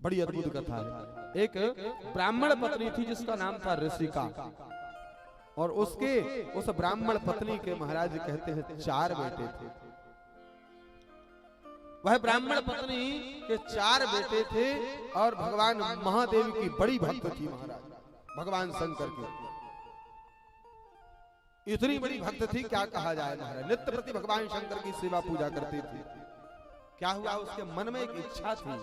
बड़ी अद्भुत कथा है। एक ब्राह्मण पत्नी थी जिसका नाम था ऋषिका, और उसके उस ब्राह्मण पत्नी के महाराज कहते हैं 4 बेटे थे। वह ब्राह्मण पत्नी के 4 बेटे थे और भगवान महादेव की बड़ी भक्त थी महाराज, भगवान शंकर की इतनी बड़ी भक्त थी क्या कहा जाए महाराज। नित्य प्रति भगवान शंकर की सेवा पूजा करती थी। क्या हुआ, उसके मन में एक इच्छा थी।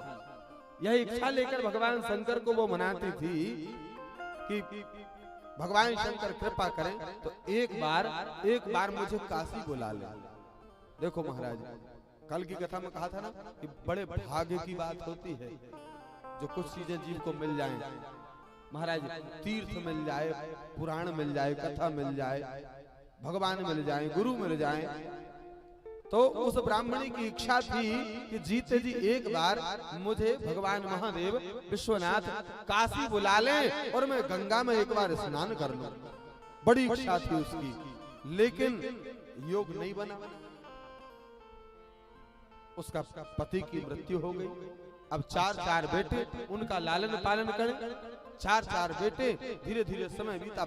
यह इच्छा लेकर भगवान शंकर को वो मनाती थी कि भगवान शंकर कृपा करें तो एक बार मुझे काशी बुला ले। देखो महाराज, कल की कथा में कहा था ना कि बड़े भाग्य की बात होती है जो कुछ चीजें जीव को मिल जाएं। महाराज, तीर्थ मिल जाए, पुराण मिल जाए, कथा मिल जाए, भगवान मिल जाए, गुरु मिल जाए। तो उस ब्राह्मणी की इच्छा थी कि जीते जी एक बार मुझे भगवान महादेव विश्वनाथ काशी बुला लें और मैं गंगा में एक बार स्नान कर लूं। बड़ी इच्छा थी उसकी, लेकिन योग नहीं बना। उसका पति की मृत्यु हो गई। अब 4 बेटे, उनका लालन पालन करें। 4 बेटे, धीरे धीरे समय बीता,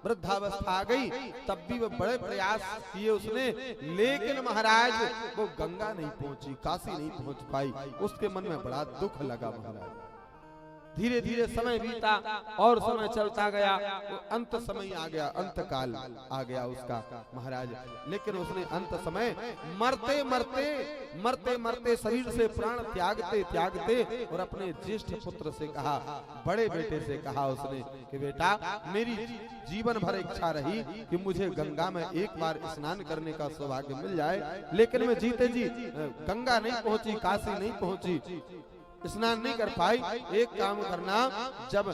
वृद्धावस्था आ गई। तब भी वो बड़े प्रयास किए उसने, लेकिन महाराज वो गंगा नहीं पहुंची, काशी नहीं पहुंच पाई। उसके मन में बड़ा दुख लगा महाराज। धीरे धीरे समय बीता और समय चलता गया, वो अंत समय आ गया, अंत काल आ गया उसका महाराज। लेकिन उसने अंत समय मरते मरते शरीर से प्राण त्यागते और अपने ज्येष्ठ पुत्र से कहा, बड़े बेटे से कहा उसने कि बेटा, मेरी जीवन भर इच्छा रही कि मुझे गंगा में एक बार स्नान करने का सौभाग्य मिल जाए, लेकिन मैं जीते जी गंगा नहीं पहुंची, काशी नहीं पहुंची, स्नान नहीं कर पाई। एक काम करना, जब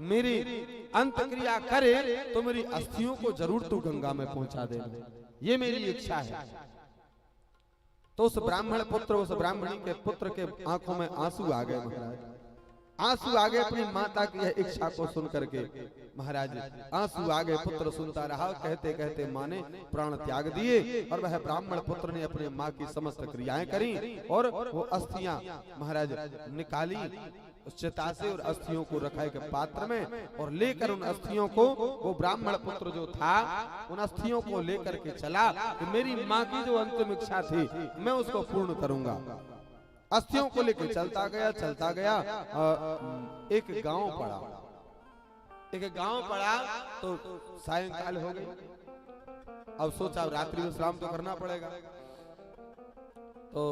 मेरी अंत क्रिया करे तो मेरी अस्थियों को जरूर तू गंगा में पहुंचा देना, ये मेरी इच्छा है। तो उस ब्राह्मण पुत्र, उस ब्राह्मणी के पुत्र के आंखों में आंसू आ गए महाराज। आंसू आ गए अपनी माता की यह इच्छा को सुन करके महाराज। आंसू आ गए, पुत्र सुनता रहा, कहते कहते माँ ने प्राण त्याग दिए और वह ब्राह्मण पुत्र ने अपने माँ की समस्त क्रियाएं करी और वो अस्थियां महाराज निकाली उस चिता से और अस्थियों को रखा एक पात्र में और लेकर उन अस्थियों को, वो ब्राह्मण पुत्र जो था उन अस्थियों को लेकर के चला कि मेरी माँ की जो अंतिम इच्छा थी मैं उसको पूर्ण करूंगा। अस्थियों को लेकर चलता गया। एक गांव पड़ा तो सायंकाल हो गई। अब सोचा रात्रि विश्राम तो करना पड़ेगा। तो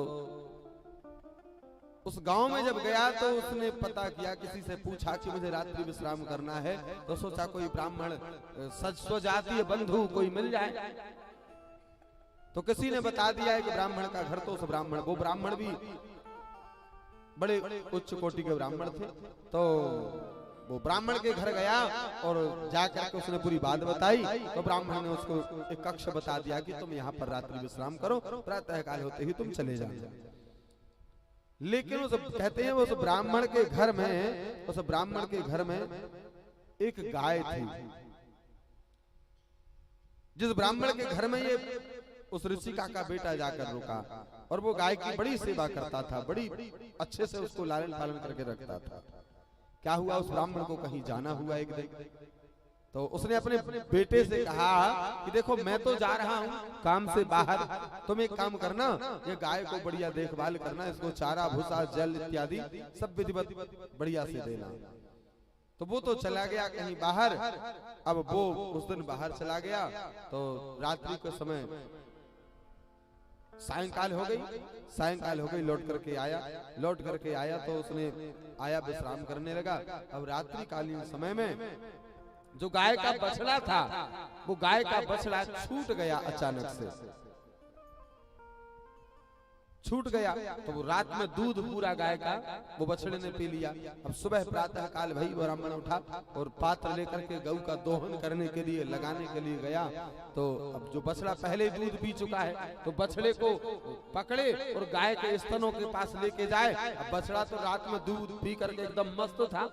उस गांव में जब गया तो उसने पता किया, किसी से पूछा कि मुझे रात्रि विश्राम करना है। तो सोचा कोई ब्राह्मण स्वजातीय बंधु कोई मिल जाए। तो किसी ने बता दिया कि ब्राह्मण का घर, तो उस ब्राह्मण, वो ब्राह्मण भी बड़े उच्च कोटि के ब्राह्मण थे। तो वो ब्राह्मण के घर गया और जाकर के उसने पूरी बात बताई। तो ब्राह्मण ने उसको एक कक्ष बता दिया कि तुम यहाँ पर रात्रि विश्राम करो, प्रातः काल होते ही तुम चले जाओ। लेकिन उस कहते हैं उस ब्राह्मण के घर में एक गाय थी। जिस ब्राह्मण के घर में ये उस ऋषिका का बेटा जाकर रुका और वो गाय की बड़ी सेवा करता था, बड़ी अच्छे से उसको लालन पालन करके रखता था। क्या हुआ, उस ब्राह्मण को कहीं जाना हुआ एक दिन। तो उसने अपने बेटे से कहा कि देखो मैं तो जा रहा हूँ काम से बाहर, तुम एक काम करना, ये गाय को बढ़िया देखभाल करना, इसको चारा भूसा जल इत्यादि सब विधिवत बढ़िया से देना। तो वो तो चला गया कहीं बाहर। अब वो उस दिन बाहर चला गया तो रात्रि के समय सायंकाल हो गई, लौट करके आया तो उसने आया विश्राम करने लगा। अब रात्रि कालीन समय में जो गाय का बछड़ा था, वो गाय का बछड़ा छूट गया, अचानक से छूट गया। तो वो रात में दूध पूरा गाय का वो बछड़े ने पी लिया। अब सुबह प्रातः काल भाई ब्राह्मण उठा और पात्र लेकर के गऊ का दोहन करने के लिए, लगाने के लिए गया। तो अब जो बछड़ा पहले दूध पी चुका है तो बछड़े को पकड़े और गाय के स्तनों के पास लेके जाए। अब बछड़ा तो रात में दूध पी करके एकदम मस्त था,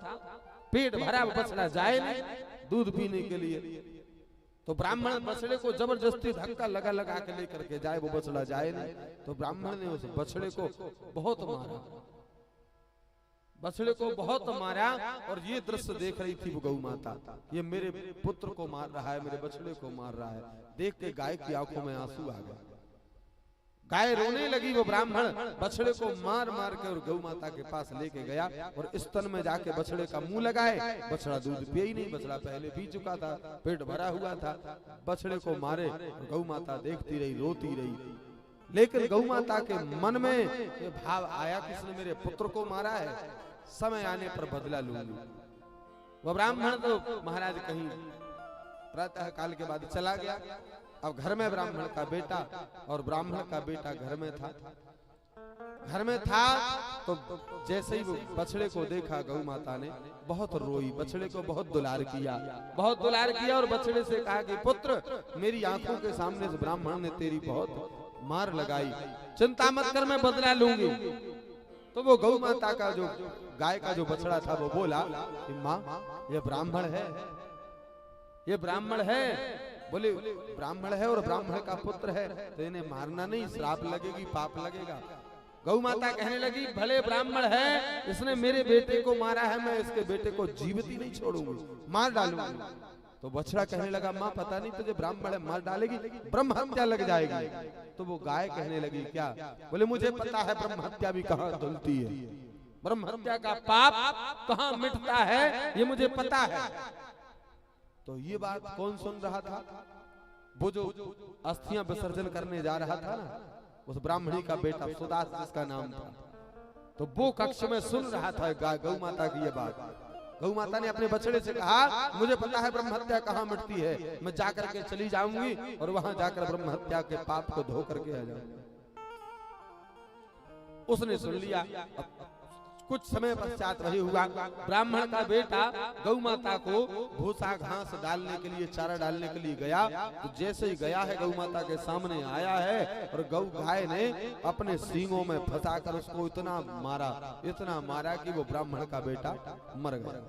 पेट भरा, बछड़ा जाए नहीं दूध पीने के लिए। तो ब्राह्मण बछड़े को जबरदस्ती धक्का लगा के लेकर के जाए, वो बछड़ा जाए नहीं। तो ब्राह्मण ने उस बछड़े को बहुत मारा, बछड़े को बहुत मारा और ये दृश्य देख रही थी वो गौ माता, ये मेरे पुत्र को मार रहा है, मेरे बछड़े को मार रहा है। देख के गाय की आंखों में आंसू आ गए, गाय रोने लगी। वो ब्राह्मण बछड़े को मार मार के और गौ माता के पास लेके गया और स्तन में जाके बछड़े का मुंह लगाए। बछड़ा दूध पिए ही नहीं, बछड़ा पहले पी चुका था, पेट भरा हुआ था। बछड़े को मारे और गौ माता देखती रही, रोती रही। लेकिन गौ माता के मन में ये भाव आया कि इसने मेरे पुत्र को मारा है, समय आने पर बदला लूंगी। वह ब्राह्मण तो महाराज कहीं प्रातः काल के बाद चला गया। अब घर में ब्राह्मण का बेटा और ब्राह्मण का बेटा घर में था तो जैसे ही वो बछड़े को देखा गौ माता ने बहुत रोई, बछड़े को बहुत दुलार किया और बछड़े से कहा कि पुत्र, मेरी आंखों के सामने से ब्राह्मण ने तेरी बहुत मार लगाई, चिंता मत कर, मैं बदला लूंगी। तो वो गौ माता का जो गाय का जो बछड़ा था वो बोला कि माँ ये ब्राह्मण है। बोले ब्राह्मण है और ब्राह्मण का पुत्र है तो इन्हें मारना नहीं, श्राप लगेगी, पाप लगेगा। गौ माता कहने लगी भले ब्राह्मण है, इसने मेरे बेटे को मारा है, मैं इसके बेटे को जीवित ही नहीं छोड़ूंगी, मार डालूंगी। तो बछड़ा कहने लगा माँ पता नहीं तुझे ब्राह्मण है, मार डालेगी, ब्रह्म हत्या लग जाएगी। तो वो गाय कहने लगी क्या? बोले मुझे पता है ब्रह्म हत्या भी कहाँ धुलती है, ब्रह्म हत्या का पाप कहाँ मिटता है, ये मुझे पता है। तो ये बात कौन सुन रहा था? वो जो अस्थियां विसर्जन करने जा रहा था ना, उस ब्राह्मणी का बेटा सुदास जिसका नाम था, तो वो कक्ष में सुन रहा था गौ माता की ये बात। गौ माता ने अपने बछड़े से कहा मुझे पता है ब्रह्म हत्या कहाँ मिटती है, मैं जाकर के चली जाऊंगी और वहां जाकर ब्रह्म हत्या के पाप को धो करके आ जाऊंगी। उसने सुन लिया। कुछ समय पश्चात वही हुआ, ब्राह्मण का बेटा गौ माता को भूसा घास डालने के लिए, चारा डालने के लिए गया। तो जैसे ही गया है गौ माता के सामने आया है और गौ गाय ने अपने सींगों में फंसाकर उसको इतना मारा कि वो ब्राह्मण का बेटा मर गया।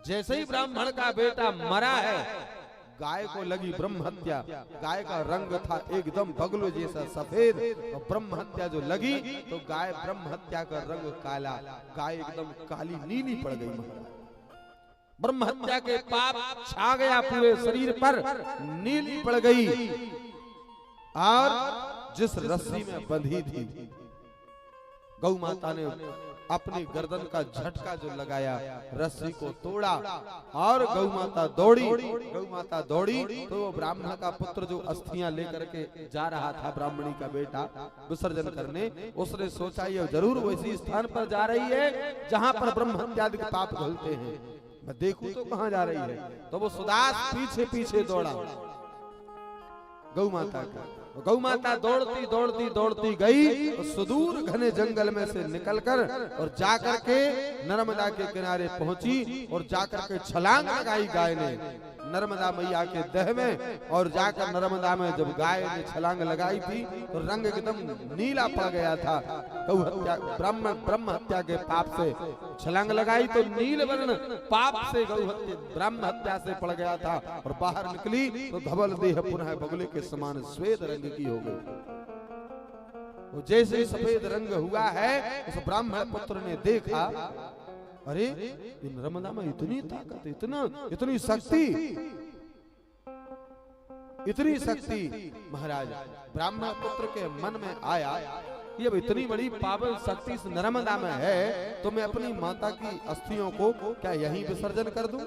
जैसे ही ब्राह्मण का बेटा मरा है, गाय को लगी ब्रह्म हत्या। गाय का रंग था एकदम बगलो जैसा सफेद, और ब्रह्म हत्या जो लगी तो गाय ब्रह्म हत्या का रंग काला, गाय एकदम काली नीली पड़ गई। ब्रह्म हत्या के पाप छा गया पूरे शरीर पर, नीली पड़ गई। और जिस रस्सी में बंधी थी, गौ माता ने अपनी गर्दन का झटका जो लगाया, रस्सी को तोड़ा और गौ माता दौड़ी। तो वो ब्राह्मण का पुत्र जो अस्थियां लेकर के जा रहा था, ब्राह्मणी का बेटा विसर्जन करने, उसने सोचा ये जरूर वैसी स्थान पर जा रही है जहां पर ब्रह्म हत्यादि के पाप धुलते हैं, मैं देखूं तो कहां जा रही है। तो वो सुदास पीछे पीछे दौड़ा गौ माता का। गौ माता दौड़ती गई और सुदूर घने जंगल में से निकलकर और जाकर के नर्मदा के किनारे पहुंची और जाकर के छलांग लगाई गाय ने नर्मदा मैया के देह में। और जाकर नर्मदा में जब गाय ने छलांग लगाई थी तो रंग एकदम नीला पड़ गया था। गौ हत्या ब्रह्म हत्या के पाप से छलांग लगाई तो नील वर्ण पाप से गौ हत्या ब्रह्म हत्या से पड़ गया था, और बाहर निकली तो धवल देह पुनः बगुले के समान श्वेत रंग की हो गई। जैसे ही सफेद रंग हुआ है, उस ब्राह्मण पुत्र ने देखा, अरे नर्मदा में इतनी ताकत, इतनी शक्ति। महाराज ब्राह्मण पुत्र के मन में आया, ये इतनी बड़ी पावन शक्ति इस नर्मदा में है, तो मैं अपनी माता की अस्थियों को क्या यहीं विसर्जन कर दूं?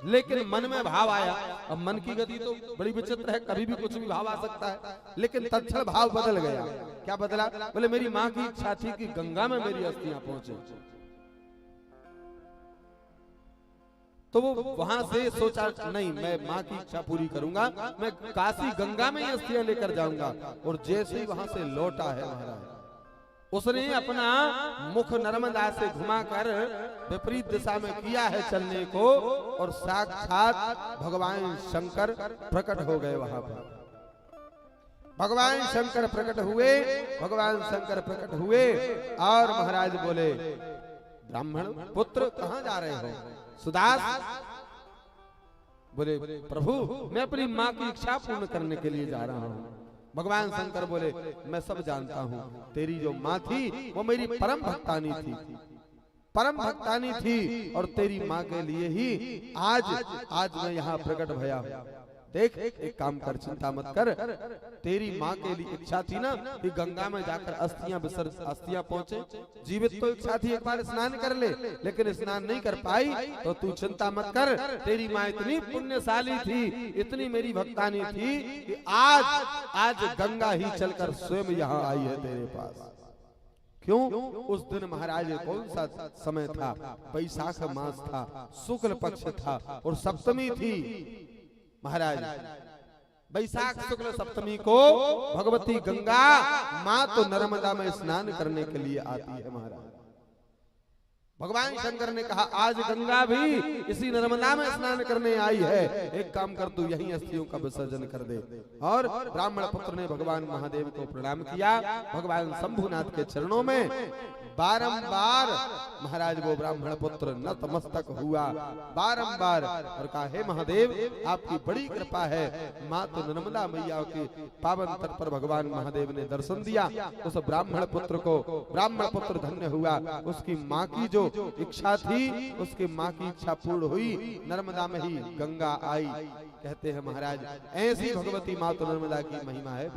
लेकिन मन में भाव आया। अब मन की गति तो बड़ी विचित्र है, कभी भी कुछ भी भाव आ सकता है। लेकिन तत्क्षण भाव बदल गया। क्या बदला? बोले मेरी माँ की इच्छा थी कि गंगा में मेरी अस्थियां पहुंचे, तो वो वहां से सोचा नहीं, मैं माँ की इच्छा पूरी करूंगा, मैं काशी गंगा में ही अस्थियां लेकर जाऊंगा। और जैसे ही वहां से लौटा है महाराज, उसने अपना मुख नर्मदा से घुमाकर विपरीत दिशा में किया है चलने को, और साक्षात भगवान शंकर प्रकट हो गए वहां पर। भगवान शंकर प्रकट हुए और महाराज बोले, ब्राह्मण पुत्र कहां जा रहे हो? सुदास बोले, प्रभु मैं अपनी माँ की इच्छा पूर्ण करने के लिए जा रहा हूँ। भगवान शंकर बोले मैं सब जानता हूँ, तेरी जो माँ थी वो मेरी परम भक्तानी थी, परम भक्तानी थी, और तेरी माँ के लिए ही आज मैं यहाँ प्रकट भया हूँ। देख एक काम कर, चिंता मत कर, तेरी माँ के लिए इच्छा थी ना कि गंगा में जाकर अस्थियां पहुंचे, जीवित तो इच्छा थी एक बार स्नान कर ले, लेकिन स्नान नहीं कर पाई, तो तू चिंता मत कर, तेरी माँ इतनी पुण्यशाली थी, इतनी मेरी भक्तानी थी कि आज गंगा ही चलकर स्वयं यहाँ आई है तेरे पास। क्यों? उस दिन महाराज कौन सा समय था? बैसाख मास था, शुक्ल पक्ष था और सप्तमी थी। महाराज बैसाख शुक्ल सप्तमी को भगवती गंगा माँ तो नर्मदा में स्नान करने के लिए आती है। महाराज भगवान शंकर ने कहा आज गंगा भी इसी नर्मदा में स्नान करने आई है, एक काम कर तू यहीं अस्थियों का विसर्जन कर दे। और ब्राह्मण पुत्र ने भगवान महादेव को प्रणाम किया, भगवान शंभुनाथ के चरणों में बारंबार महाराज वो ब्राह्मण पुत्र नतमस्तक हुआ बारंबार और कहा हे महादेव आपकी बड़ी कृपा है, माँ तो नर्मदा मैया के पावन तट पर भगवान महादेव ने दर्शन दिया। उस ब्राह्मण पुत्र को ब्राह्मण पुत्र धन्य हुआ, उसकी माँ की जो इच्छा थी उसकी माँ की इच्छा पूर्ण हुई, नर्मदा में ही गंगा आई। कहते हैं महाराज ऐसी भगवती माँ तो नर्मदा की महिमा है।